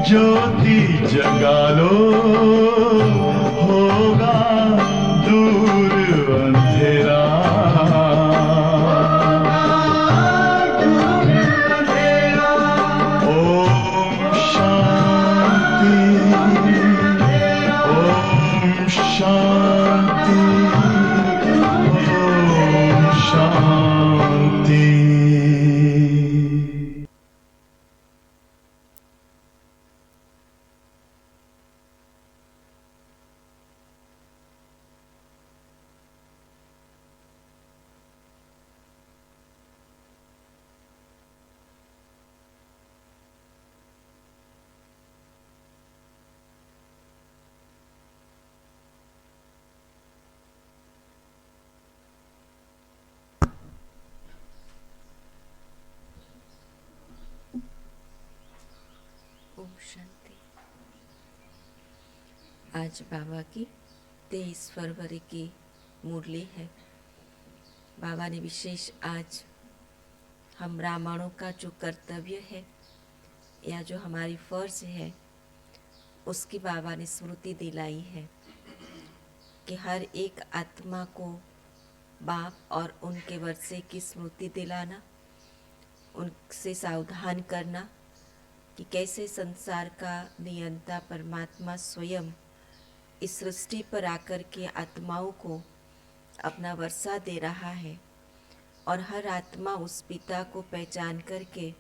ज्योति जगा लो, होगा दूर अंधेरा। ओम शांति, ओम शांति, ओम शांति। ओम शांति। आज बाबा की 23 फरवरी की मुरली है। बाबा ने विशेष आज हम ब्राह्मणों का जो कर्तव्य है या जो हमारी फर्ज है उसकी बाबा ने स्मृति दिलाई है कि हर एक आत्मा को बाप और उनके वर्षे की स्मृति दिलाना, उनसे सावधान करना कि कैसे संसार का नियंता परमात्मा स्वयं इस सृष्टि पर आकर के आत्माओं को अपना वर्षा दे रहा है और हर आत्मा उस पिता को पहचान करके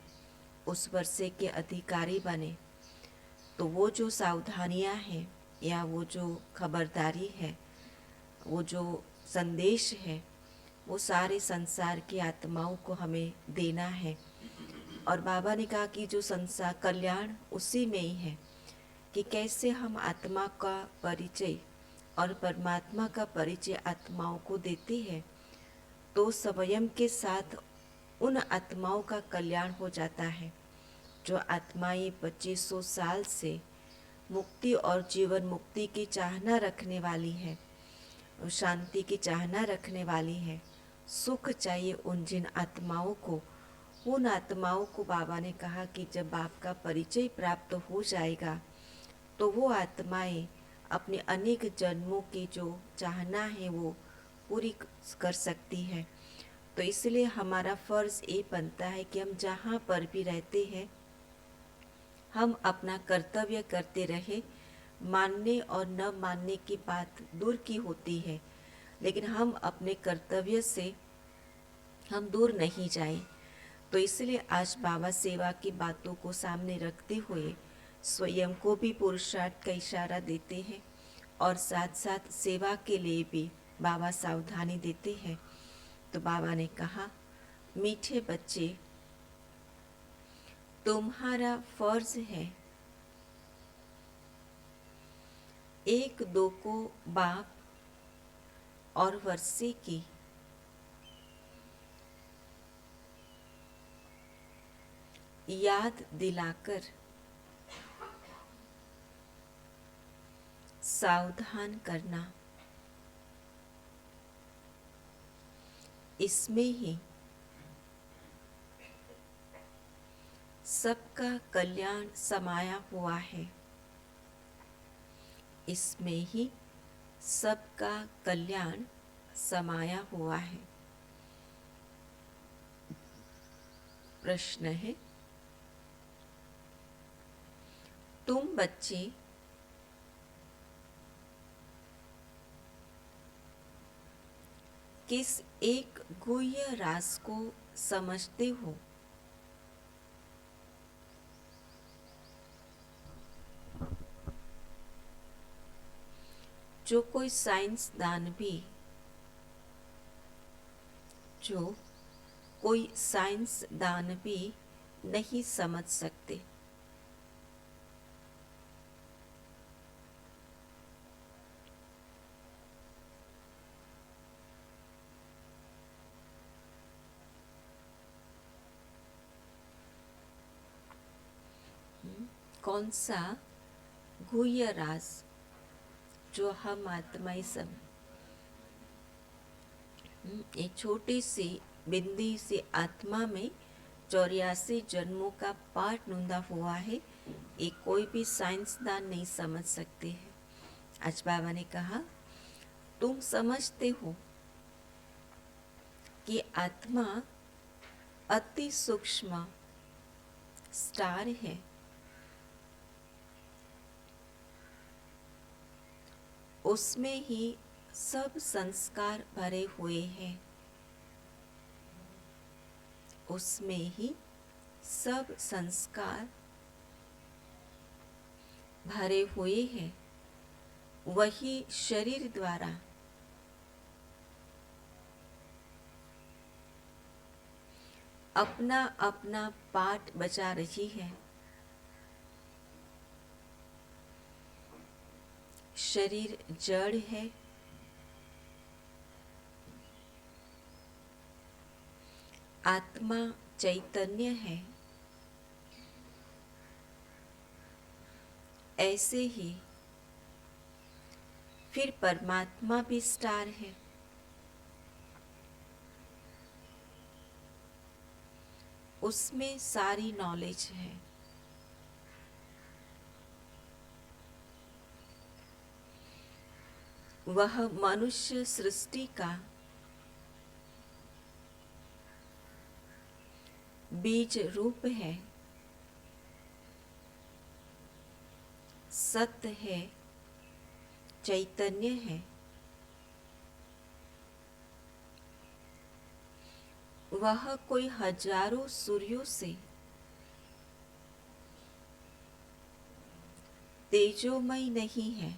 उस वर्षे के अधिकारी बने। तो वो जो सावधानियां हैं या वो जो खबरदारी है, वो जो संदेश है, वो सारे संसार की आत्माओं को हमें देना है। और बाबा ने कहा कि जो संसार कल्याण उसी में ही है कि कैसे हम आत्मा का परिचय और परमात्मा का परिचय आत्माओं को देते हैं तो स्वयं के साथ उन आत्माओं का कल्याण हो जाता है जो आत्माएं 2500 साल से मुक्ति और जीवन मुक्ति की चाहना रखने वाली है, शांति की चाहना रखने वाली है। सुख चाहिए उन जिन आत्माओं को, उन आत्माओं को बाबा ने कहा कि जब आपका परिचय प्राप्त हो जाएगा तो वो आत्माएं अपने अनेक जन्मों की जो चाहना है वो पूरी कर सकती है। तो इसलिए हमारा फर्ज ये बनता है कि हम जहाँ पर भी रहते हैं हम अपना कर्तव्य करते रहे। मानने और न मानने की बात दूर की होती है, लेकिन हम अपने कर्तव्य से हम दूर नहीं जाएं। तो इसलिए आज बाबा सेवा की बातों को सामने रखते हुए स्वयं को भी पुरुषार्थ का इशारा देते हैं और साथ साथ सेवा के लिए भी बाबा सावधानी देते हैं। तो बाबा ने कहा, मीठे बच्चे, तुम्हारा फर्ज है एक दो को बाप और वर्षे की याद दिलाकर सावधान करना। इसमें ही सबका कल्याण समाया हुआ है, इसमें ही सबका कल्याण समाया हुआ है। प्रश्न है, तुम बच्चे किस एक गुह्य राज को समझते हो? जो कोई साइंसदान भी नहीं समझ सकते। कौन सा गुह्य राज जो हम आत्माएं सब एक छोटी सी बिंदी सी आत्मा में 84 जन्मों का पाठ नूंदा हुआ है ये कोई भी साइंसदान नहीं समझ सकते हैं। आज बाबा ने कहा, तुम समझते हो कि आत्मा अति सूक्ष्म स्टार है, उसमें ही सब संस्कार भरे हुए हैं, उसमें ही सब संस्कार भरे हुए हैं। वही शरीर द्वारा अपना अपना पाठ बजा रही है। शरीर जड़ है, आत्मा चैतन्य है। ऐसे ही फिर परमात्मा भी स्टार है। उसमें सारी नॉलेज है। वह मनुष्य सृष्टि का बीज रूप है, सत्य है, चैतन्य है। वह कोई हजारों सूर्यों से तेजोमय नहीं है।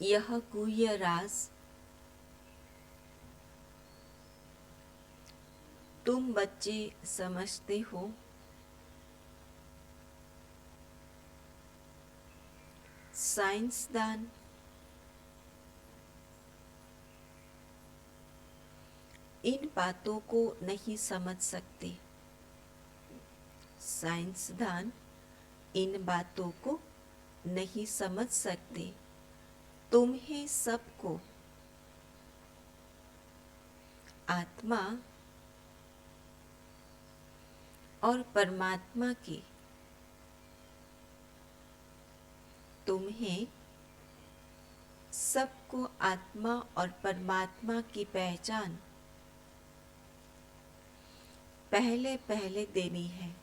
यह गुह्य राज तुम बच्चे समझते हो। साइंसदान इन बातों को नहीं समझ सकते। साइंसदान इन बातों को नहीं समझ सकते। तुम्हें सबको आत्मा और परमात्मा की, तुम्हें सबको आत्मा और परमात्मा की पहचान पहले पहले देनी है।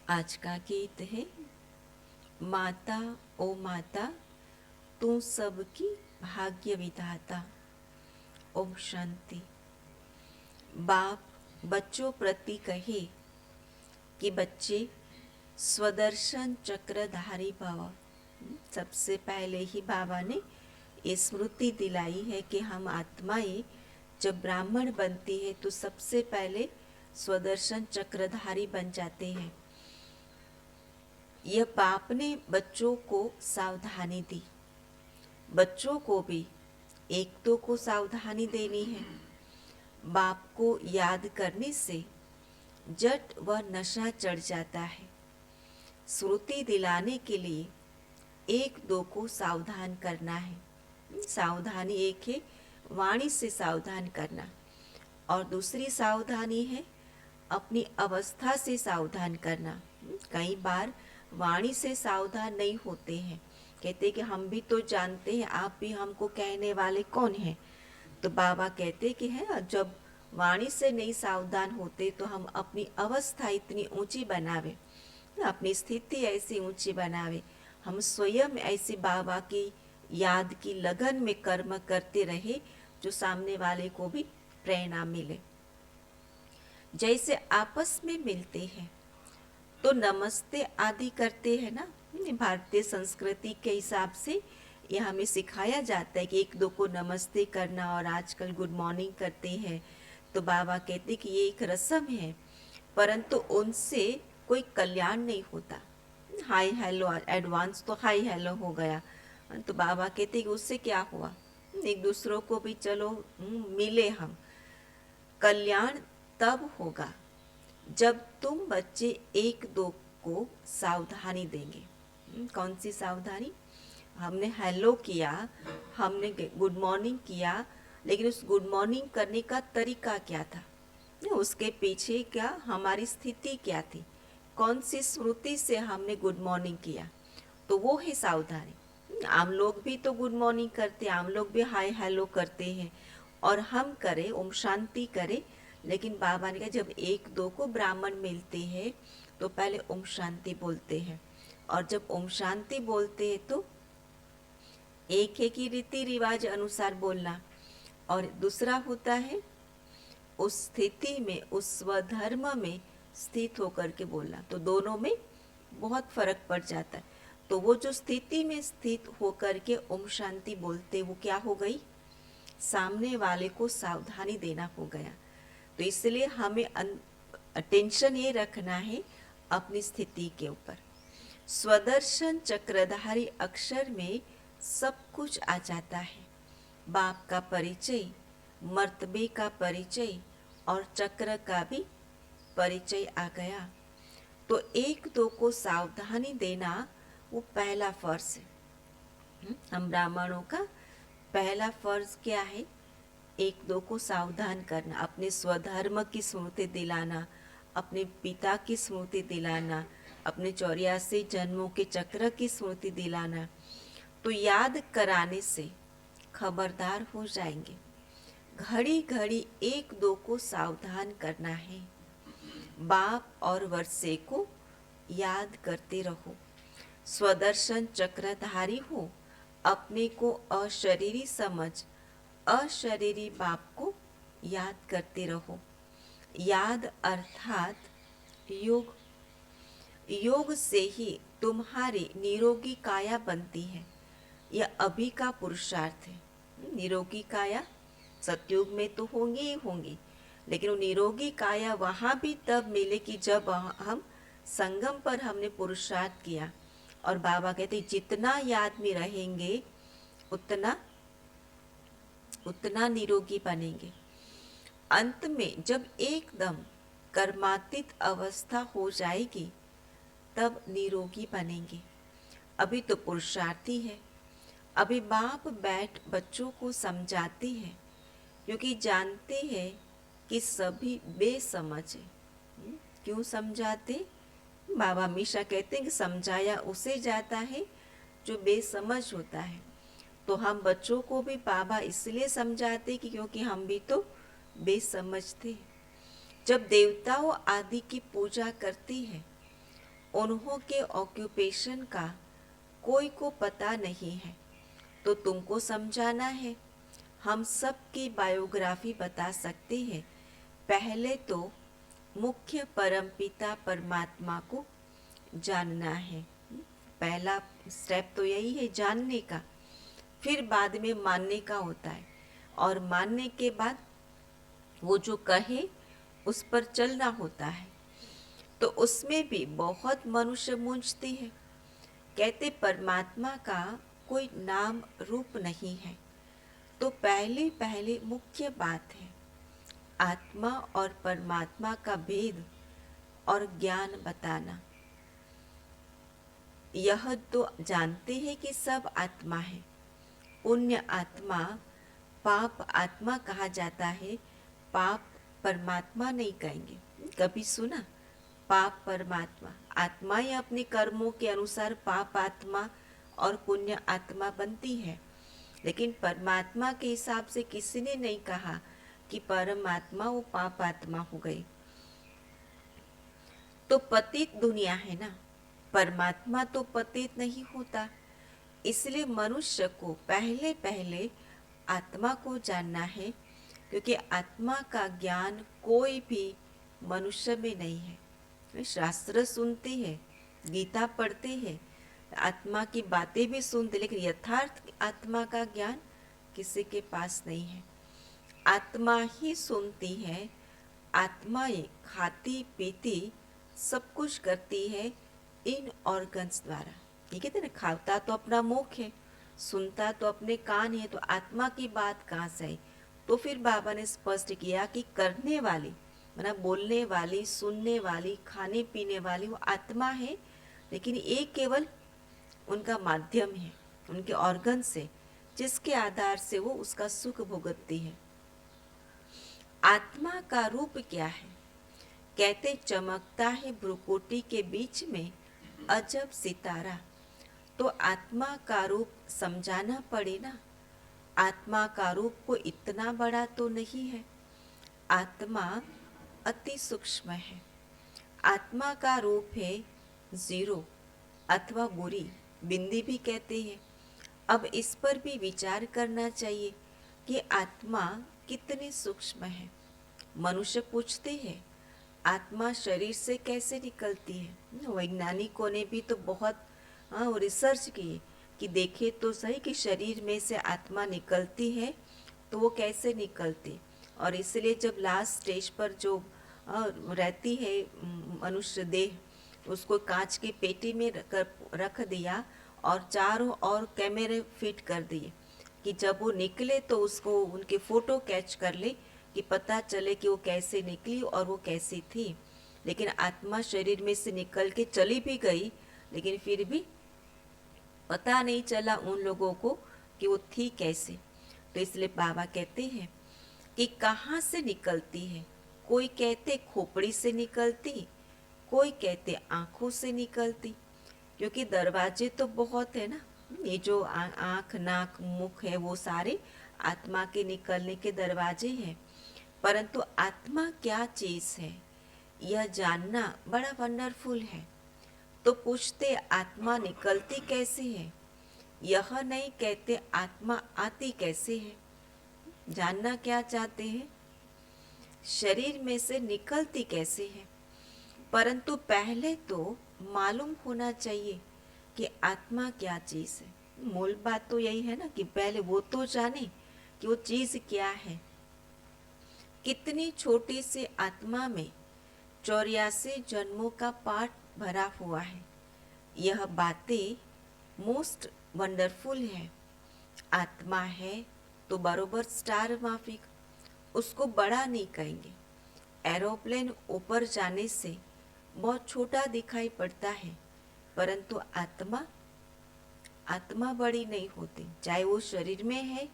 आज का गीत है, माता ओ माता तू सबकी भाग्य विधाता। ओम शांति। बाप बच्चों प्रति कहे कि बच्चे स्वदर्शन चक्रधारी भव। सबसे पहले ही बाबा ने ये स्मृति दिलाई है कि हम आत्माएं जब ब्राह्मण बनती है तो सबसे पहले स्वदर्शन चक्रधारी बन जाते हैं। यह बाप ने बच्चों को सावधानी दी। बच्चों को भी एक दो को सावधानी देनी है। बाप को याद करने से जट व नशा चढ़ जाता है। श्रुति दिलाने के लिए एक दो को सावधान करना है। सावधानी एक है वाणी से सावधान करना, और दूसरी सावधानी है अपनी अवस्था से सावधान करना। कई बार वाणी से सावधान नहीं होते हैं, कहते कि हम भी तो जानते हैं, आप भी हमको कहने वाले कौन हैं। तो बाबा कहते कि है जब वाणी से नहीं सावधान होते तो हम अपनी अवस्था इतनी ऊंची बनावे, अपनी स्थिति ऐसी ऊंची बनावे, हम स्वयं ऐसे बाबा की याद की लगन में कर्म करते रहे जो सामने वाले को भी प्रेरणा मिले। जैसे आपस में मिलते हैं तो नमस्ते आदि करते हैं ना। भारतीय संस्कृति के हिसाब से यह हमें सिखाया जाता है कि एक दो को नमस्ते करना, और आजकल गुड मॉर्निंग करते हैं। तो बाबा कहते कि ये एक रस्म है, परंतु उनसे कोई कल्याण नहीं होता। हाय हेलो एडवांस तो हाय हेलो हो गया, तो बाबा कहते कि उससे क्या हुआ। एक दूसरों को भी चलो मिले हम। कल्याण तब होगा जब तुम बच्चे एक दो को सावधानी देंगे। कौन सी सावधानी? हमने हेलो किया, हमने गुड मॉर्निंग किया, लेकिन उस गुड मॉर्निंग करने का तरीका क्या था, उसके पीछे क्या हमारी स्थिति क्या थी, कौन सी स्मृति से हमने गुड मॉर्निंग किया, तो वो है सावधानी। आम लोग भी तो गुड मॉर्निंग करते हैं, आम लोग भी हाय हेलो करते हैं, और हम करें ओम शांति करें, लेकिन बाबा ने कहा जब एक दो को ब्राह्मण मिलते हैं तो पहले ओम शांति बोलते हैं, और जब ओम शांति बोलते हैं तो एक है कि रीति रिवाज अनुसार बोलना, और दूसरा होता है उस स्थिति में, उस स्वधर्म में स्थित होकर के बोलना, तो दोनों में बहुत फर्क पड़ जाता है। तो वो जो स्थिति में स्थित होकर के ओम शांति बोलते, वो क्या हो गई, सामने वाले को सावधानी देना हो गया। तो इसलिए हमें अटेंशन ये रखना है अपनी स्थिति के ऊपर। स्वदर्शन चक्रधारी अक्षर में सब कुछ आ जाता है, बाप का परिचय, मर्तबे का परिचय और चक्र का भी परिचय आ गया। तो एक दो को सावधानी देना वो पहला फर्ज है। हम ब्राह्मणों का पहला फर्ज क्या है, एक दो को सावधान करना, अपने स्वधर्म की स्मृति दिलाना, अपने पिता की स्मृति दिलाना, अपने 84 जन्मों के चक्र की स्मृति दिलाना। तो याद कराने से खबरदार हो जाएंगे। घड़ी घड़ी एक दो को सावधान करना है, बाप और वर्षे को याद करते रहो। स्वदर्शन चक्रधारी हो, अपने को अशरीरी समझ अशरीरी बाप को याद करते रहो। याद अर्थात योग, योग से ही तुम्हारी निरोगी काया बनती है। यह अभी का पुरुषार्थ है। निरोगी काया सतयुग में तो होंगे ही होंगे, लेकिन वो निरोगी काया वहाँ भी तब मिलेगी जब हम संगम पर हमने पुरुषार्थ किया। और बाबा कहते जितना याद में रहेंगे उतना उतना निरोगी बनेंगे। अंत में जब एकदम कर्मातीत अवस्था हो जाएगी तब निरोगी बनेंगे। अभी तो पुरुषार्थी है। अभी बाप बैठ बच्चों को समझाते हैं, क्योंकि जानते हैं कि सभी बेसमझ है। क्यों समझाते? बाबा हमेशा कहते हैं कि समझाया उसे जाता है जो बेसमझ होता है। तो हम बच्चों को भी बाबा इसलिए समझाते कि क्योंकि हम भी तो बेसमझ थे। जब देवताओं आदि की पूजा करती है, उन्हों के ऑक्यूपेशन का कोई को पता नहीं है, तो तुमको समझाना है। हम सब की बायोग्राफी बता सकते हैं। पहले तो मुख्य परमपिता परमात्मा को जानना है। पहला स्टेप तो यही है, जानने का। फिर बाद में मानने का होता है, और मानने के बाद वो जो कहे उस पर चलना होता है। तो उसमें भी बहुत मनुष्य मूंझते हैं, कहते परमात्मा का कोई नाम रूप नहीं है। तो पहले पहले मुख्य बात है आत्मा और परमात्मा का भेद और ज्ञान बताना। यह तो जानते हैं कि सब आत्मा है। पुण्य आत्मा, पाप आत्मा कहा जाता है। पाप परमात्मा नहीं कहेंगे। कभी सुना? पाप परमात्मा। आत्माएं अपने कर्मों के अनुसार पाप आत्मा और पुण्य आत्मा बनती है, लेकिन परमात्मा के हिसाब से किसी ने नहीं कहा कि परमात्मा वो पाप आत्मा हो गई। तो पतित दुनिया है ना, परमात्मा तो पतित नहीं होता। इसलिए मनुष्य को पहले पहले आत्मा को जानना है, क्योंकि आत्मा का ज्ञान कोई भी मनुष्य में नहीं है। शास्त्र सुनते हैं, गीता पढ़ते हैं, आत्मा की बातें भी सुनते, लेकिन यथार्थ आत्मा का ज्ञान किसी के पास नहीं है। आत्मा ही सुनती है, आत्माएं खाती पीती सब कुछ करती है इन ऑर्गन्स द्वारा। ये कहते हैं ना, खाता तो अपना मुख है, सुनता तो अपने कान है, तो आत्मा की बात कहाँ से आई? तो फिर बाबा ने स्पष्ट किया कि करने वाली, मतलब बोलने वाली, सुनने वाली, खाने पीने वाली वो आत्मा है, लेकिन ये केवल उनका माध्यम है। उनके ऑर्गन से, जिसके आधार से वो उसका सुख भुगतती है। आत्मा का रूप क्या है? कहते चमकता है भ्रुकुटी के बीच में अजब सितारा। तो आत्मा का रूप समझाना पड़े ना। आत्मा का रूप को इतना बड़ा तो नहीं है। आत्मा अति सूक्ष्म है। आत्मा का रूप है जीरो अथवा बुरी, बिंदी भी कहते हैं। अब इस पर भी विचार करना चाहिए कि आत्मा कितनी सूक्ष्म है। मनुष्य पूछते हैं आत्मा शरीर से कैसे निकलती है। वैज्ञानिकों ने भी तो बहुत रिसर्च की कि देखे तो सही कि शरीर में से आत्मा निकलती है तो वो कैसे निकलती। और इसलिए जब लास्ट स्टेज पर जो रहती है मनुष्य देह, उसको कांच की पेटी में रख दिया और चारों ओर कैमरे फिट कर दिए कि जब वो निकले तो उसको उनके फोटो कैच कर ले कि पता चले कि वो कैसे निकली और वो कैसी थी। लेकिन आत्मा शरीर में से निकल के चली भी गई, लेकिन फिर भी पता नहीं चला उन लोगों को कि वो थी कैसे। तो इसलिए बाबा कहते हैं कि कहाँ से निकलती है। कोई कहते खोपड़ी से निकलती, कोई कहते आँखों से निकलती, क्योंकि दरवाजे तो बहुत है ना। ये जो आँख, नाक, मुख है वो सारे आत्मा के निकलने के दरवाजे हैं। परंतु आत्मा क्या चीज़ है यह जानना बड़ा वंडरफुल है। तो पूछते आत्मा निकलती कैसे है, यह नहीं कहते आत्मा आती कैसे है। जानना क्या चाहते हैं, शरीर में से निकलती कैसे है। परंतु पहले तो मालूम होना चाहिए कि आत्मा क्या चीज़ है। मूल बात तो यही है ना कि पहले वो तो जाने कि वो चीज़ क्या है। कितनी छोटी सी आत्मा में 84 जन्मों का पाठ भरा हुआ है। यह बातें मोस्ट वंडरफुल है। आत्मा है तो बरोबर स्टार माफिक, उसको बड़ा नहीं कहेंगे। एरोप्लेन ऊपर जाने से बहुत छोटा दिखाई पड़ता है, परंतु आत्मा बड़ी नहीं होती। चाहे वो शरीर में है,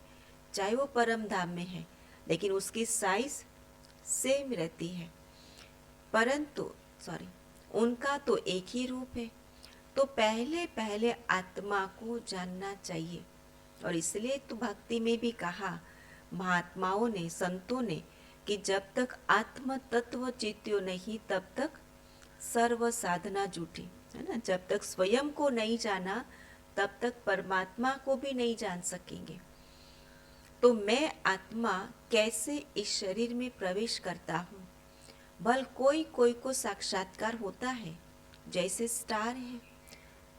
चाहे वो परम धाम में है, लेकिन उसकी साइज सेम रहती है। परंतु उनका तो एक ही रूप है। तो पहले पहले आत्मा को जानना चाहिए। और इसलिए तो भक्ति में भी कहा महात्माओं ने, संतों ने, कि जब तक आत्म तत्व चित्यो नहीं तब तक सर्व साधना झूठी, है ना। जब तक स्वयं को नहीं जाना तब तक परमात्मा को भी नहीं जान सकेंगे। तो मैं आत्मा कैसे इस शरीर में प्रवेश करता हूँ। भल कोई कोई को साक्षात्कार होता है, जैसे स्टार है,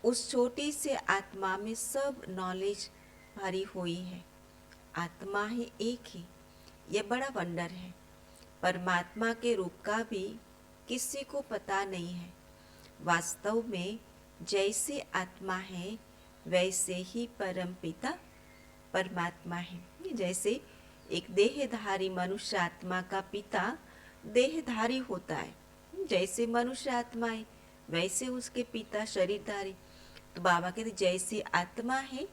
उस छोटी से आत्मा में सब नॉलेज भरी हुई है। आत्मा है एक ही, ये बड़ा वंडर है। परमात्मा के रूप का भी किसी को पता नहीं है। वास्तव में जैसे आत्मा है वैसे ही परम पिता परमात्मा है। जैसे एक देहधारी मनुष्य आत्मा का पिता देहधारी होता है, जैसे मनुष्य आत्मा है वैसे उसके पिता शरीरधारी। तो बाबा कहते जैसे आत्मा है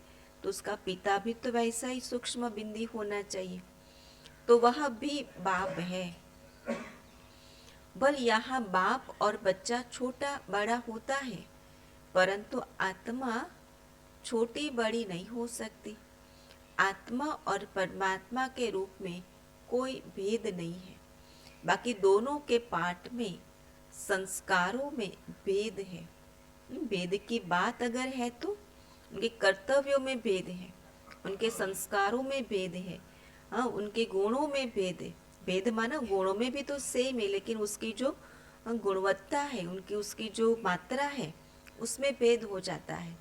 तो उसका पिता भी तो वैसा ही सूक्ष्म बिंदी होना चाहिए। तो वह भी बाप है। बल यहाँ बाप और बच्चा छोटा बड़ा होता है, परंतु आत्मा छोटी बड़ी नहीं हो सकती। आत्मा और परमात्मा के रूप में कोई भेद नहीं है। बाकी दोनों के पाठ में, संस्कारों में भेद है। भेद की बात अगर है तो उनके कर्तव्यों में भेद है, उनके संस्कारों में भेद है, हाँ, उनके गुणों में भेद है। भेद माना गुणों में भी तो सेम है, लेकिन उसकी जो गुणवत्ता है, उसकी जो मात्रा है, उसमें भेद हो जाता है।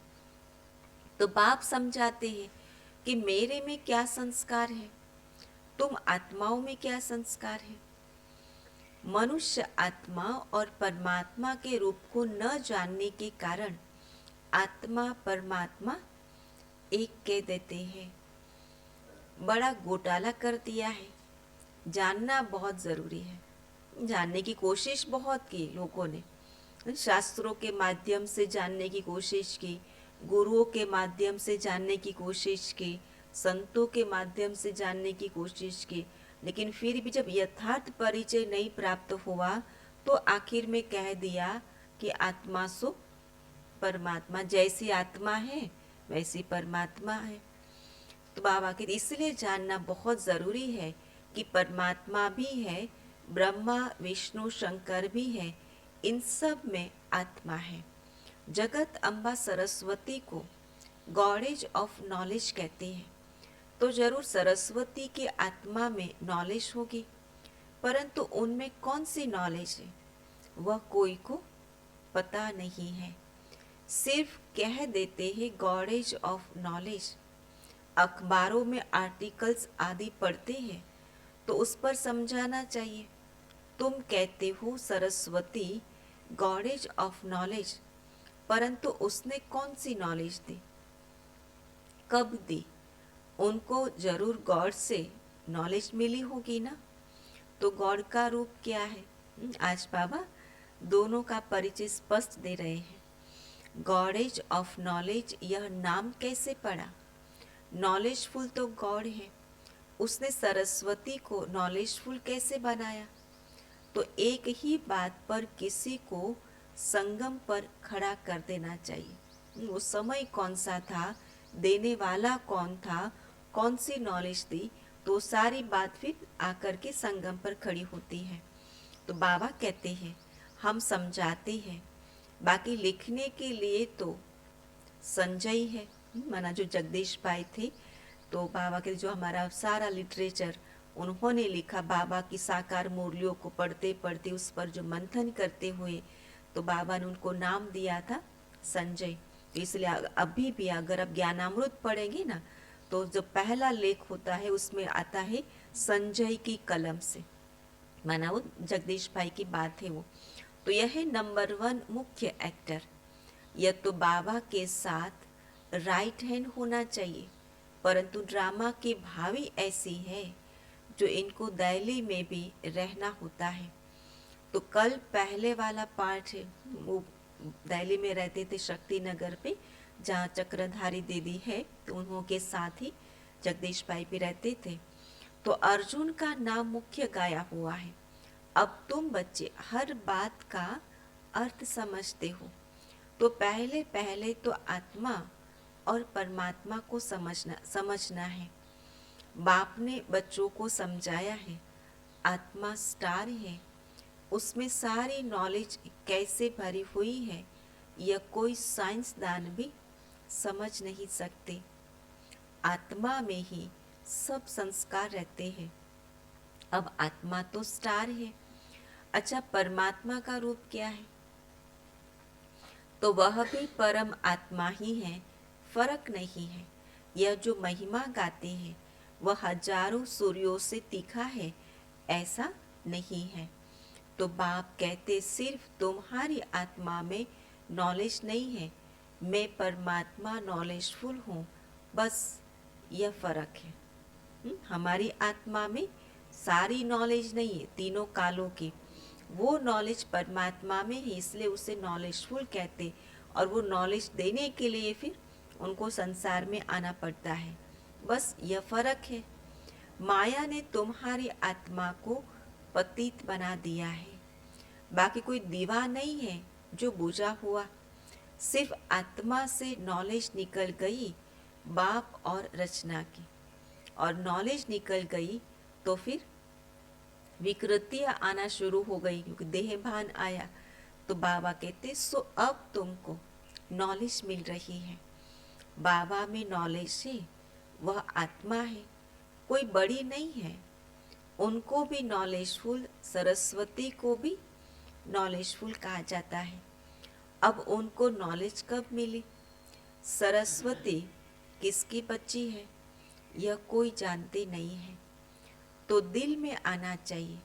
तो बाप समझाते हैं कि मेरे में क्या संस्कार है, तुम आत्माओं में क्या संस्कार है। मनुष्य आत्मा और परमात्मा के रूप को न जानने के कारण आत्मा परमात्मा एक कह देते हैं। बड़ा घोटाला कर दिया है। जानना बहुत ज़रूरी है। जानने की कोशिश बहुत की लोगों ने, शास्त्रों के माध्यम से जानने की कोशिश की, गुरुओं के माध्यम से जानने की कोशिश की, संतों के माध्यम से जानने की कोशिश की, लेकिन फिर भी जब यथार्थ परिचय नहीं प्राप्त हुआ तो आखिर में कह दिया कि आत्मा सो परमात्मा, जैसी आत्मा है वैसी परमात्मा है। तो बाबा के इसलिए जानना बहुत ज़रूरी है कि परमात्मा भी है, ब्रह्मा विष्णु शंकर भी है, इन सब में आत्मा है। जगत अम्बा सरस्वती को गॉडेज ऑफ नॉलेज कहते हैं, तो जरूर सरस्वती के आत्मा में नॉलेज होगी, परंतु उनमें कौन सी नॉलेज है वह कोई को पता नहीं है। सिर्फ कह देते हैं गॉडेज ऑफ नॉलेज। अखबारों में आर्टिकल्स आदि पढ़ते हैं तो उस पर समझाना चाहिए, तुम कहते हो सरस्वती गॉडेज ऑफ नॉलेज, परंतु उसने कौन सी नॉलेज दी, कब दी? उनको जरूर गॉड से नॉलेज मिली होगी ना। तो गॉड का रूप क्या है? आज बाबा दोनों का परिचय स्पष्ट दे रहे हैं। गॉडेज ऑफ नॉलेज, यह नाम कैसे पड़ा? नॉलेजफुल तो गॉड है, उसने सरस्वती को नॉलेजफुल कैसे बनाया? तो एक ही बात पर किसी को संगम पर खड़ा कर देना चाहिए। वो समय कौन सा था, देने वाला कौन था, कौन सी नॉलेज दी, तो सारी बात फिर आकर के संगम पर खड़ी होती है। तो बाबा कहते हैं हम समझाते हैं, बाकी लिखने के लिए तो संजय है, माना जो जगदीश भाई थे, तो बाबा के जो हमारा सारा लिटरेचर उन्होंने लिखा, बाबा की साकार मुरलियों को पढ़ते पढ़ते उस पर जो मंथन करते हुए, तो बाबा ने उनको नाम दिया था संजय। तो इसलिए अभी भी अगर आप ज्ञानामृत पढ़ेंगे ना, तो जो पहला लेख होता है उसमें आता है संजय की कलम से, माना वो जगदीश भाई की बात है वो। तो यह है नंबर 1 मुख्य एक्टर। यह तो बाबा के साथ राइट हैंड होना चाहिए, परंतु ड्रामा की भावी ऐसी है जो इनको दिल्ली में भी रहना होता है। तो कल पहले वाला पार्ट है, वो दिल्ली में रहते थे शक्ति नगर पे, जहाँ चक्रधारी दीदी है, तो उन्हों के साथ ही जगदीश भाई भी रहते थे। तो अर्जुन का नाम मुख्य गाया हुआ है। अब तुम बच्चे हर बात का अर्थ समझते हो, तो पहले पहले तो आत्मा और परमात्मा को समझना है। बाप ने बच्चों को समझाया है, आत्मा स्टार है, उसमें सारी नॉलेज कैसे भरी हुई है यह कोई साइंसदान भी समझ नहीं सकते। आत्मा में ही सब संस्कार रहते हैं। अब आत्मा तो स्टार है, अच्छा परमात्मा का रूप क्या है? तो वह भी परम आत्मा ही है, फर्क नहीं है। यह जो महिमा गाते हैं वह हजारों सूर्यों से तीखा है, ऐसा नहीं है। तो बाप कहते सिर्फ तुम्हारी आत्मा में नॉलेज नहीं है, मैं परमात्मा नॉलेजफुल हूँ, बस यह फर्क है। हमारी आत्मा में सारी नॉलेज नहीं है तीनों कालों की, वो नॉलेज परमात्मा में है, इसलिए उसे नॉलेजफुल कहते। और वो नॉलेज देने के लिए फिर उनको संसार में आना पड़ता है, बस यह फर्क है। माया ने तुम्हारी आत्मा को पतित बना दिया है, बाकी कोई दीवा नहीं है जो बुझा हुआ, सिर्फ आत्मा से नॉलेज निकल गई बाप और रचना की, और नॉलेज निकल गई तो फिर विकृतियाँ आना शुरू हो गई, क्योंकि देह भान आया। तो बाबा कहते सो अब तुमको नॉलेज मिल रही है। बाबा में नॉलेज है, वह आत्मा है, कोई बड़ी नहीं है। उनको भी नॉलेजफुल, सरस्वती को भी नॉलेजफुल कहा जाता है। अब उनको नॉलेज कब मिली? सरस्वती किसकी बच्ची है यह कोई जानते नहीं है। तो दिल में आना चाहिए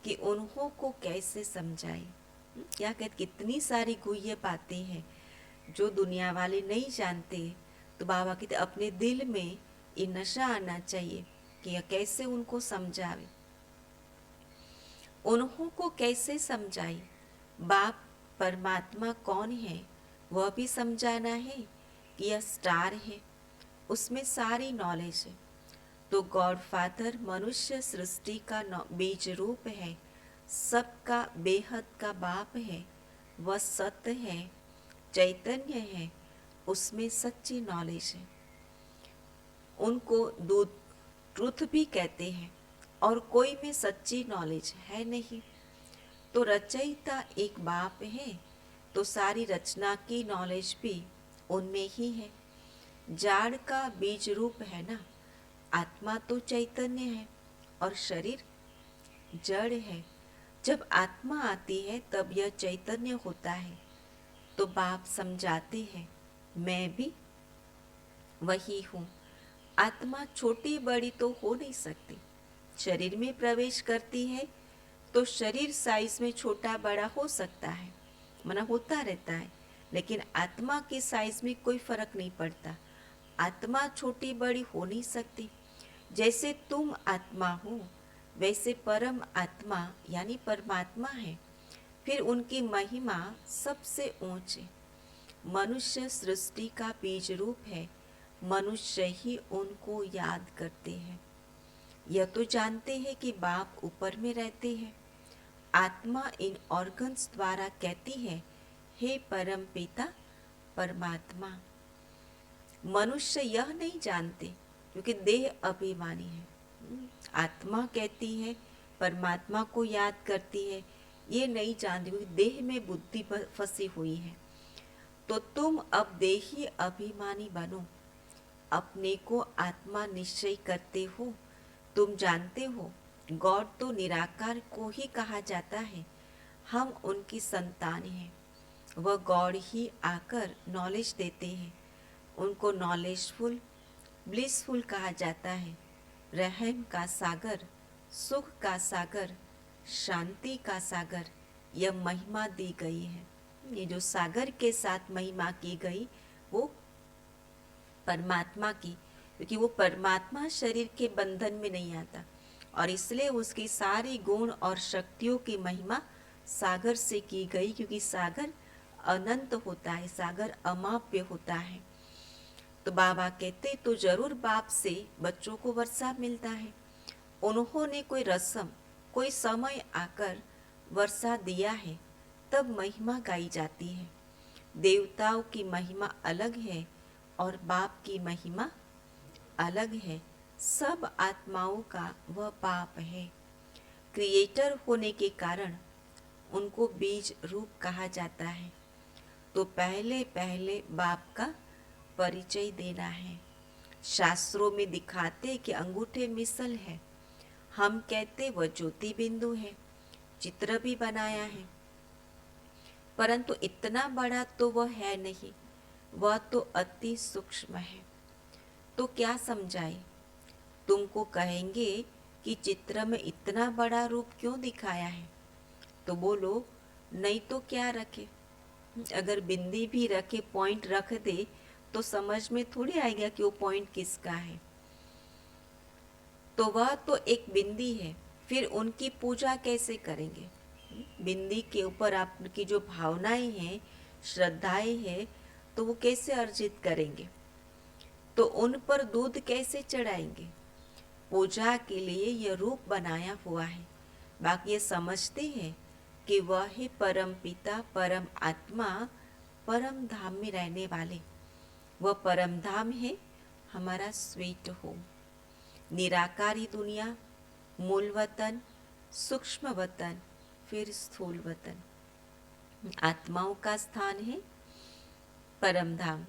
कि उन्हों को कैसे समझाए। क्या कहते, कितनी सारी गुह्य बातें हैं जो दुनिया वाले नहीं जानते। तो बाबा कहते अपने दिल में ये नशा आना चाहिए कि यह कैसे उनको समझावे, उन्हों को कैसे समझाए। बाप परमात्मा कौन है वह भी समझाना है, कि यह स्टार है, उसमें सारी नॉलेज है। तो गॉड फादर मनुष्य सृष्टि का बीज रूप है, सबका बेहद का बाप है, वह सत्य है, चैतन्य है, उसमें सच्ची नॉलेज है। उनको दूध ट्रुथ भी कहते हैं, और कोई में सच्ची नॉलेज है नहीं। तो रचयिता एक बाप है, तो सारी रचना की नॉलेज भी उनमें ही है। जाड़ का बीज रूप है ना, आत्मा तो चैतन्य है और शरीर जड़ है। जब आत्मा आती है तब यह चैतन्य होता है। तो बाप समझाते हैं, मैं भी वही हूँ। आत्मा छोटी बड़ी तो हो नहीं सकती। शरीर में प्रवेश करती है तो शरीर साइज में छोटा बड़ा हो सकता है, मना होता रहता है, लेकिन आत्मा की साइज में कोई फर्क नहीं पड़ता। आत्मा छोटी बड़ी हो नहीं सकती। जैसे तुम आत्मा हो, वैसे परम आत्मा यानी परमात्मा है। फिर उनकी महिमा सबसे ऊंचे। मनुष्य सृष्टि का बीज रूप है, मनुष्य ही उनको याद करते हैं। यह तो जानते हैं कि बाप ऊपर में रहते हैं। आत्मा इन ऑर्गन्स द्वारा कहती है, हे परम पिता परमात्मा। मनुष्य यह नहीं जानते क्योंकि देह अभिमानी है। आत्मा कहती है, परमात्मा को याद करती है, ये नहीं जानती क्योंकि देह में बुद्धि फंसी हुई है। तो तुम अब देही अभिमानी बनो, अपने को आत्मा निश्चय करते हो। तुम जानते हो गॉड तो निराकार को ही कहा जाता है, हम उनकी संतान हैं। वह गॉड ही आकर नॉलेज देते हैं। उनको नॉलेजफुल ब्लिसफुल कहा जाता है। रहम का सागर, सुख का सागर, शांति का सागर, यह महिमा दी गई है। ये जो सागर के साथ महिमा की गई वो परमात्मा की, क्योंकि वो परमात्मा शरीर के बंधन में नहीं आता और इसलिए उसकी सारी गुण और शक्तियों की महिमा सागर से की गई, क्योंकि सागर अनंत होता है, सागर अमाप्य होता है। तो बाबा कहते तो जरूर बाप से बच्चों को वर्षा मिलता है। उन्होंने कोई रस्म कोई समय आकर वर्षा दिया है, तब महिमा गाई जाती है। देवताओं की महिमा अलग है और बाप की महिमा अलग है। सब आत्माओं का वह बाप है। क्रिएटर होने के कारण उनको बीज रूप कहा जाता है। तो पहले पहले बाप का परिचय देना है। शास्त्रों में दिखाते कि अंगूठे मिसल है, हम कहते वह ज्योति बिंदु है, चित्र भी बनाया है, परंतु इतना बड़ा तो वह है नहीं, वह तो अति सूक्ष्म है। तो क्या समझाए? तुमको कहेंगे कि चित्र में इतना बड़ा रूप क्यों दिखाया है, तो बोलो नहीं तो क्या रखे। अगर बिंदी भी रखे, पॉइंट रख दे, तो समझ में थोड़ी आएगा कि वो पॉइंट किसका है। तो वह तो एक बिंदी है, फिर उनकी पूजा कैसे करेंगे? बिंदी के ऊपर आपकी जो भावनाएं हैं, श्रद्धाएं हैं, तो वो कैसे अर्जित करेंगे? तो उन पर दूध कैसे चढ़ाएंगे? पूजा के लिए यह रूप बनाया हुआ है। बाकी ये समझते हैं कि वह है परम पिता, परम आत्मा, परम धाम में रहने वाले। वह परम धाम है हमारा स्वीट होम। निराकारी दुनिया, मूल वतन, सूक्ष्म वतन, फिर स्थूल वतन। आत्माओं का स्थान है परम धाम।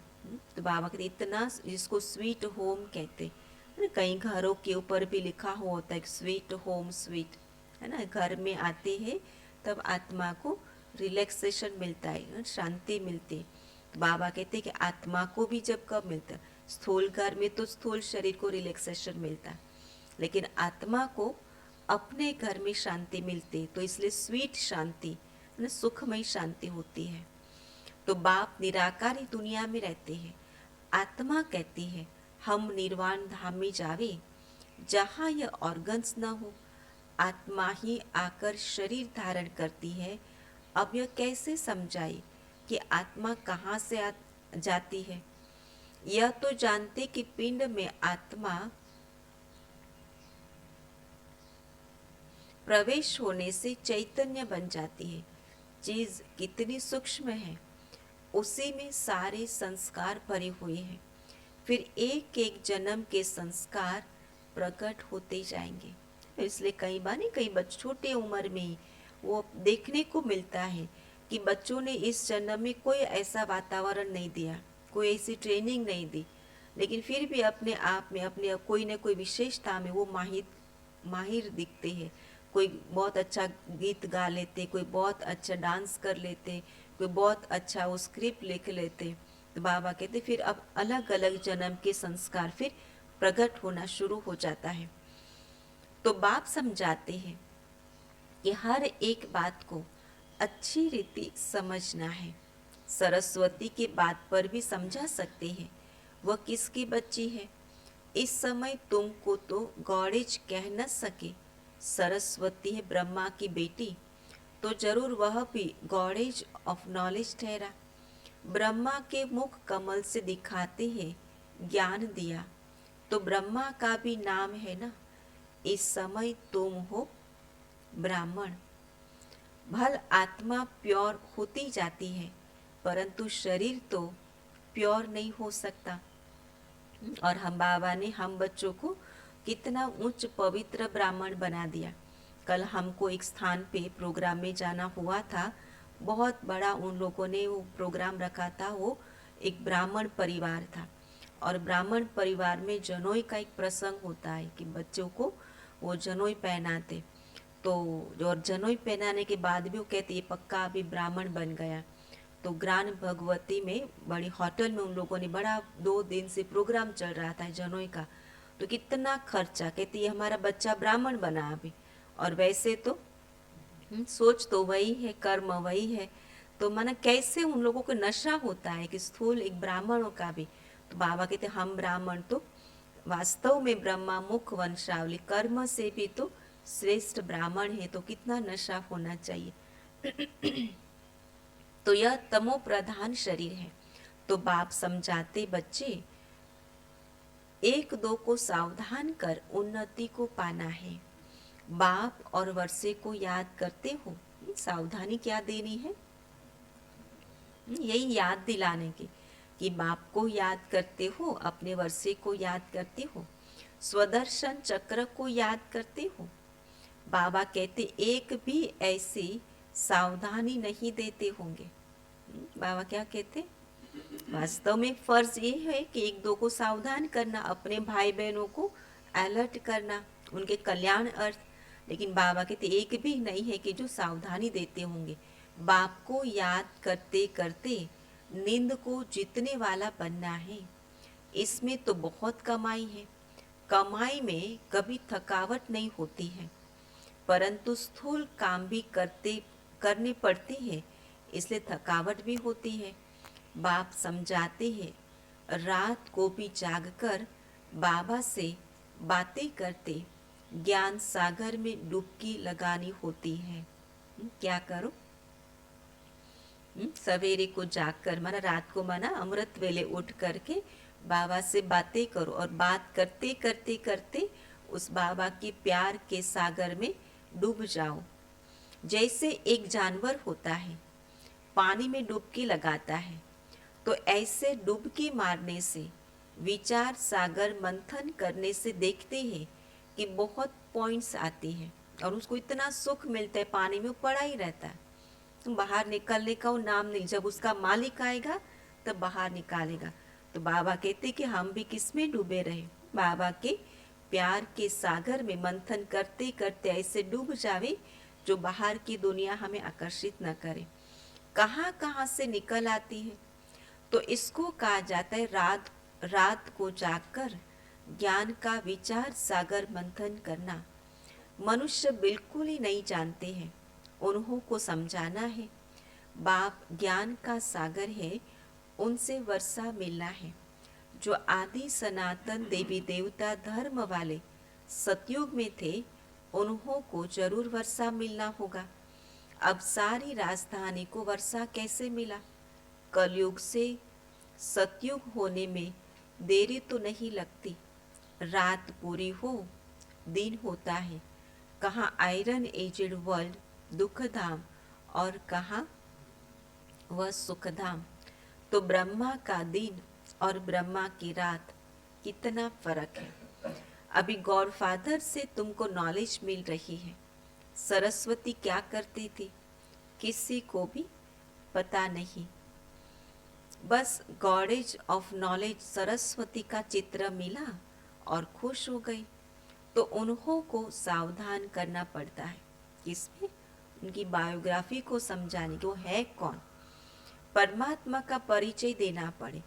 तो बाबा कहते इतना, जिसको स्वीट होम कहते हैं। कई घरों के ऊपर भी लिखा हुआ होता है स्वीट होम, स्वीट है ना। घर में आते हैं तब आत्मा को रिलैक्सेशन मिलता है, शांति मिलती है। तो बाबा कहते हैं कि आत्मा को भी जब कब मिलता है, स्थूल घर में तो स्थूल शरीर को रिलैक्सेशन मिलता है, लेकिन आत्मा को अपने घर में शांति मिलती, तो इसलिए स्वीट शांति, सुखमय शांति होती है। तो बाप निराकारी दुनिया में रहते हैं। आत्मा कहती है हम निर्वाण धाम में जावे, जहाँ यह ऑर्गन्स न हो। आत्मा ही आकर शरीर धारण करती है। अब यह कैसे समझाए कि आत्मा कहाँ से जाती है? यह तो जानते कि पिंड में आत्मा प्रवेश होने से चैतन्य बन जाती है। चीज कितनी सूक्ष्म है, उसी में सारे संस्कार भरे हुए हैं। फिर एक एक जन्म के संस्कार प्रकट होते जाएंगे। इसलिए कई बार नहीं, कई बच्चे छोटे उम्र में ही वो देखने को मिलता है कि बच्चों ने इस जन्म में कोई ऐसा वातावरण नहीं दिया, कोई ऐसी ट्रेनिंग नहीं दी, लेकिन फिर भी अपने आप में अपने कोई न कोई विशेषता में वो माहिर दिखते हैं। कोई बहुत अच्छा गीत गा लेते, कोई बहुत अच्छा डांस कर लेते, कोई बहुत अच्छा वो स्क्रिप्ट लिख लेते। तो बाबा कहते फिर अब अलग अलग जन्म के संस्कार फिर प्रकट होना शुरू हो जाता है। तो बाप समझाते हैं कि हर एक बात को अच्छी रीति समझना है। सरस्वती के बात पर भी समझा सकते हैं, वह किसकी बच्ची है। इस समय तुमको तो गॉडेज कह न सके, सरस्वती है ब्रह्मा की बेटी, तो जरूर वह भी गॉडेज ऑफ नॉलेज ठहरा। ब्रह्मा के मुख कमल से दिखाते हैं ज्ञान दिया, तो ब्रह्मा का भी नाम है ना। इस समय तुम हो ब्राह्मण। भल आत्मा प्योर होती जाती है, परंतु शरीर तो प्योर नहीं हो सकता। और हम बाबा ने हम बच्चों को कितना उच्च पवित्र ब्राह्मण बना दिया। कल हमको एक स्थान पे प्रोग्राम में जाना हुआ था, बहुत बड़ा उन लोगों ने वो प्रोग्राम रखा था। वो एक ब्राह्मण परिवार था, और ब्राह्मण परिवार में जनोई का एक प्रसंग होता है कि बच्चों को वो जनोई पहनाते। तो और जनोई पहनाने के बाद भी वो कहते ये पक्का अभी ब्राह्मण बन गया। तो ग्रान भगवती में बड़ी होटल में उन लोगों ने बड़ा 2 दिन से प्रोग्राम चल रहा था जनोई का। तो कितना खर्चा, कहती ये हमारा बच्चा ब्राह्मण बना अभी। और वैसे तो सोच तो वही है, कर्म वही है। तो माना कैसे उन लोगों को नशा होता है कि स्थूल एक ब्राह्मणों का भी। तो बाबा कहते हम ब्राह्मण तो वास्तव में ब्रह्मा मुख वंशावली कर्म से भी तो श्रेष्ठ ब्राह्मण है, तो कितना नशा होना चाहिए। तो यह तमो प्रधान शरीर है। तो बाप समझाते बच्चे, 1-2 को सावधान कर उन्नति को पाना है। बाप और वर्षे को याद करते हो, सावधानी क्या देनी है, यही याद दिलाने की कि बाप को याद करते हो, अपने वर्षे को याद करते हो, स्वदर्शन चक्र को याद करते हो। बाबा कहते एक भी ऐसी सावधानी नहीं देते होंगे। बाबा क्या कहते, वास्तव में फर्ज ये है कि 1-2 को सावधान करना, अपने भाई बहनों को अलर्ट करना, उनके कल्याण अर्थ। लेकिन बाबा कहते एक भी नहीं है कि जो सावधानी देते होंगे। बाप को याद करते करते नींद को जीतने वाला बनना है। इसमें तो बहुत कमाई है। कमाई में कभी थकावट नहीं होती है, परंतु स्थूल काम भी करने पड़ते हैं, इसलिए थकावट भी होती है। बाप समझाते हैं, रात को भी जागकर बाबा से बातें करते ज्ञान सागर में डुबकी लगानी होती है। क्या करो, सवेरे को जागकर माना रात को माना अमृत वेले उठ करके बाबा से बातें करो, और बात करते करते करते उस बाबा के प्यार के सागर में डूब जाओ। जैसे एक जानवर होता है पानी में डुबकी लगाता है, तो ऐसे डुबकी मारने से, विचार सागर मंथन करने से देखते हैं कि बहुत पॉइंट्स आती हैं और उसको इतना सुख मिलता है, पानी में पड़ा ही रहता है। तो बाहर निकलने का वो नाम नहीं, जब उसका मालिक आएगा तब बाहर निकालेगा। तो बाबा कहते कि हम भी किस में डूबे रहे, बाबा के प्यार के सागर में मंथन करते करते ऐसे डूब जावे जो बाहर की दुनिया हमें आकर्षित न करे। कहाँ कहाँ से निकल आती है। तो इसको कहा जाता है रात रात को जागकर ज्ञान का विचार सागर मंथन करना। मनुष्य बिल्कुल ही नहीं जानते हैं, उन्हों को समझाना है। बाप ज्ञान का सागर है, उनसे वर्षा मिलना है। जो आदि सनातन देवी देवता धर्म वाले सतयुग में थे, उन्हों को जरूर वर्षा मिलना होगा। अब सारी राजधानी को वर्षा कैसे मिला? कलयुग से सतयुग होने में देरी तो नहीं लगती, रात पूरी हो दिन होता है। कहाँ आयरन एजेड वर्ल्ड दुखधाम और कहाँ वह सुखधाम। तो ब्रह्मा का दिन और ब्रह्मा की रात कितना फर्क है। अभी गॉड फादर से तुमको नॉलेज मिल रही है। सरस्वती क्या करती थी किसी को भी पता नहीं, बस गॉडेज ऑफ नॉलेज सरस्वती का चित्र मिला और खुश हो गई। तो उन्हों को सावधान करना पड़ता है किसमें, उनकी बायोग्राफी को समझाने की, वो है कौन, परमात्मा का परिचय देना पड़े।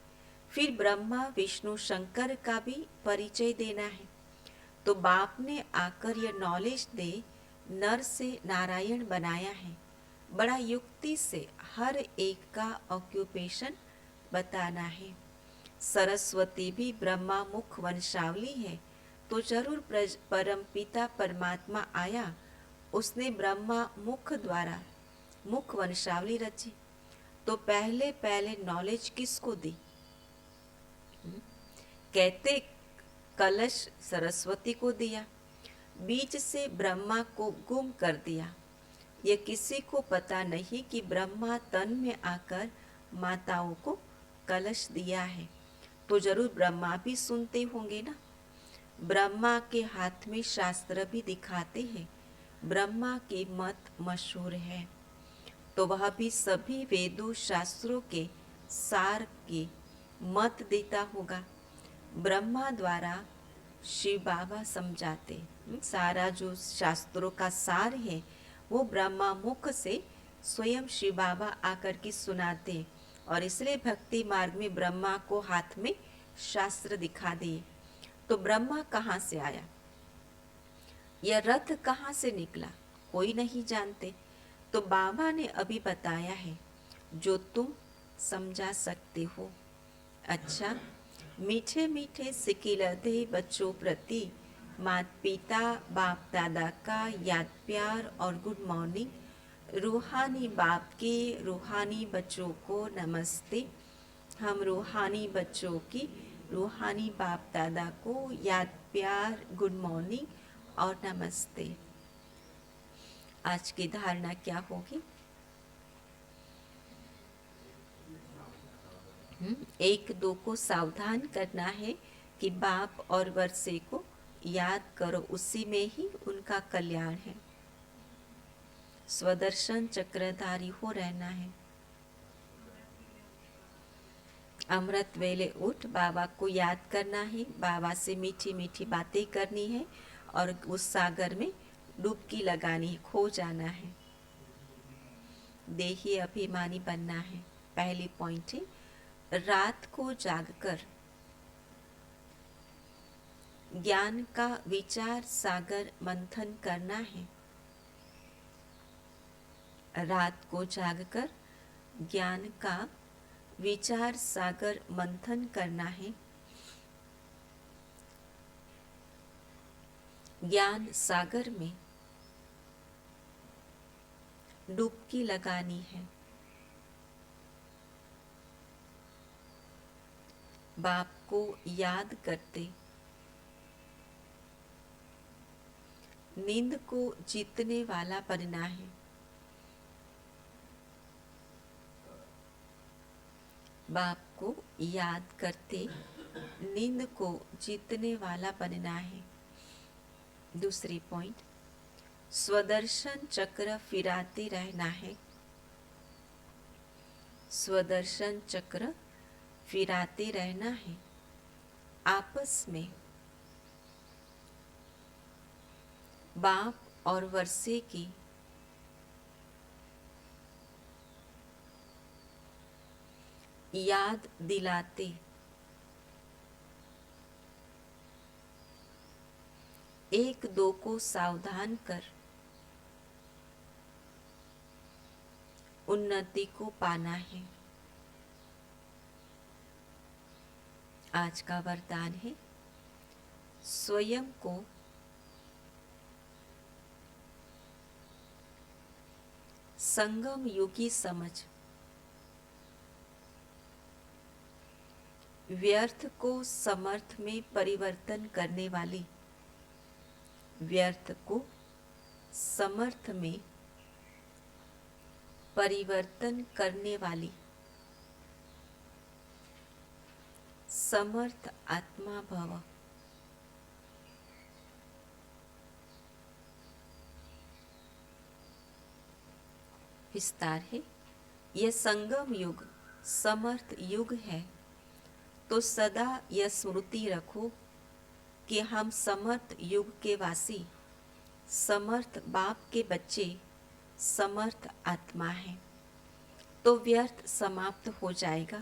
फिर ब्रह्मा विष्णु शंकर का भी परिचय देना है। तो बाप ने आकर यह नॉलेज दे नर से नारायण बनाया है। बड़ा युक्ति से हर एक का ऑक्यूपेशन बताना है। सरस्वती भी ब्रह्मा मुख वंशावली है, तो जरूर परम पिता परमात्मा आया, उसने ब्रह्मा मुख द्वारा मुख वंशावली रची। तो पहले पहले नॉलेज किसको दी? कहते कलश सरस्वती को दिया, बीच से ब्रह्मा को गुम कर दिया। ये किसी को पता नहीं कि ब्रह्मा तन में आकर माताओं को कलश दिया है। तो जरूर ब्रह्मा भी सुनते होंगे ना। ब्रह्मा के हाथ में शास्त्र भी दिखाते हैं, ब्रह्मा की मत मशहूर है। तो वह भी सभी वेदों शास्त्रों के सार की मत देता होगा। ब्रह्मा द्वारा शिव बाबा समझाते, सारा जो शास्त्रों का सार है वो ब्रह्मा मुख से स्वयं शिव बाबा आकर के सुनाते। और इसलिए भक्ति मार्ग में ब्रह्मा को हाथ में शास्त्र दिखा दिए। तो ब्रह्मा कहाँ से आया, यह रथ कहाँ से निकला, कोई नहीं जानते। तो बाबा ने अभी बताया है जो तुम समझा सकते हो। अच्छा, मीठे मीठे सिकिलते बच्चों प्रति माता पिता बाप दादा का याद प्यार और गुड मॉर्निंग। रूहानी बाप के रूहानी बच्चों को नमस्ते। हम रूहानी बच्चों की रूहानी बाप दादा को याद प्यार गुड मॉर्निंग और नमस्ते। आज की धारणा क्या होगी? एक दो को सावधान करना है कि बाप और वर्षे को याद करो, उसी में ही उनका कल्याण है। स्वदर्शन चक्रधारी हो रहना है। अमृत वेले उठ बाबा को याद करना है, बाबा से मीठी मीठी बातें करनी है और उस सागर में डुबकी लगानी है, खो जाना है। देही अभिमानी बनना है। पहली पॉइंट है, रात को जागकर ज्ञान का विचार सागर मंथन करना है। रात को जागकर ज्ञान का विचार सागर मंथन करना है। ज्ञान सागर में डुबकी लगानी है। बाप को याद करते नींद को जीतने वाला बनना है। बाप को याद करते नींद को जीतने वाला बनना है। दूसरी पॉइंट, स्वदर्शन चक्र फिराते रहना है। स्वदर्शन चक्र फिराते रहना है। आपस में बाप और वर्षे की याद दिलाते एक दो को सावधान कर उन्नति को पाना है। आज का वरदान है, स्वयं को संगम युगी समझ व्यर्थ को समर्थ में परिवर्तन करने वाली, व्यर्थ को समर्थ में परिवर्तन करने वाली समर्थ आत्मा भव। विस्तार है, यह संगम युग समर्थ युग है, तो सदा यह स्मृति रखो कि हम समर्थ युग के वासी, समर्थ बाप के बच्चे, समर्थ आत्मा हैं। तो व्यर्थ समाप्त हो जाएगा।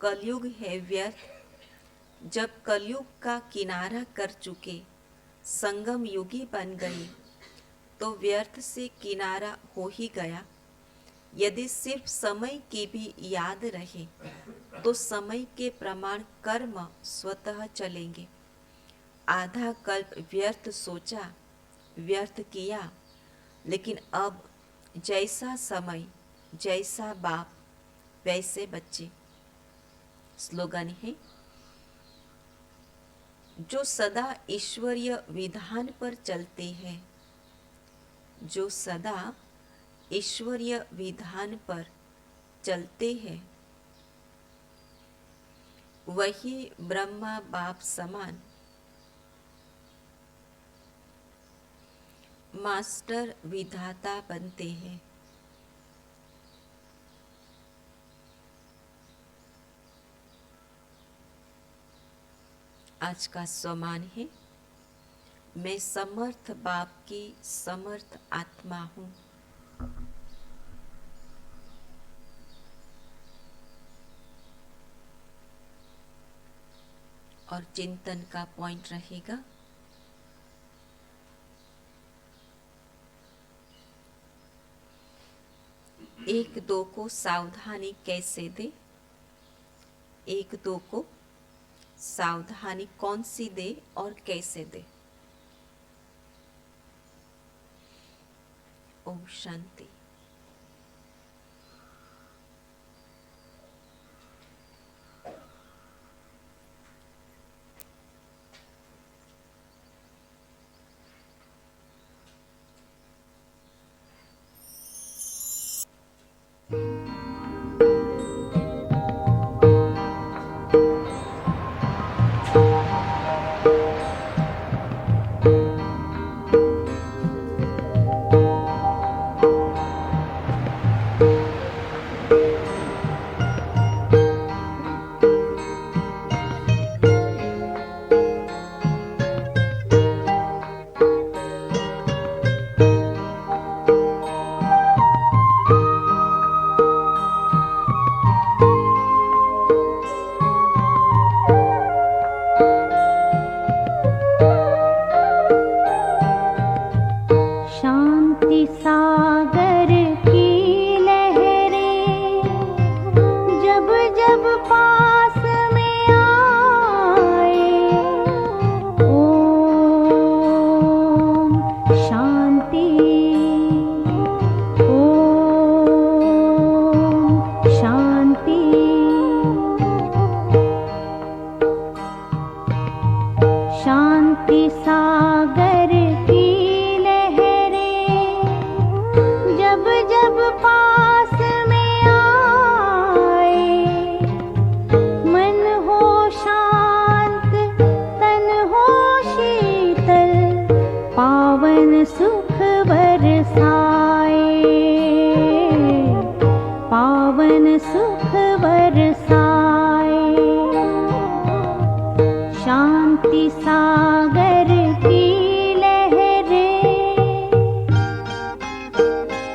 कलयुग है व्यर्थ। जब कलयुग का किनारा कर चुके संगम युगी बन गए तो व्यर्थ से किनारा हो ही गया। यदि सिर्फ समय की भी याद रहे तो समय के प्रमाण कर्म स्वतः चलेंगे। आधा कल्प व्यर्थ सोचा, व्यर्थ किया, लेकिन अब जैसा समय, जैसा बाप, वैसे बच्चे। स्लोगन है, जो सदा ईश्वरीय विधान पर चलते हैं, जो सदा ईश्वरीय विधान पर चलते हैं, वही ब्रह्मा बाप समान मास्टर विधाता बनते हैं। आज का स्वमान है, मैं समर्थ बाप की समर्थ आत्मा हूँ। और चिंतन का पॉइंट रहेगा, एक दो को सावधानी कैसे दे, एक दो को सावधानी कौन सी दे और कैसे दे। ओम शांति। सुख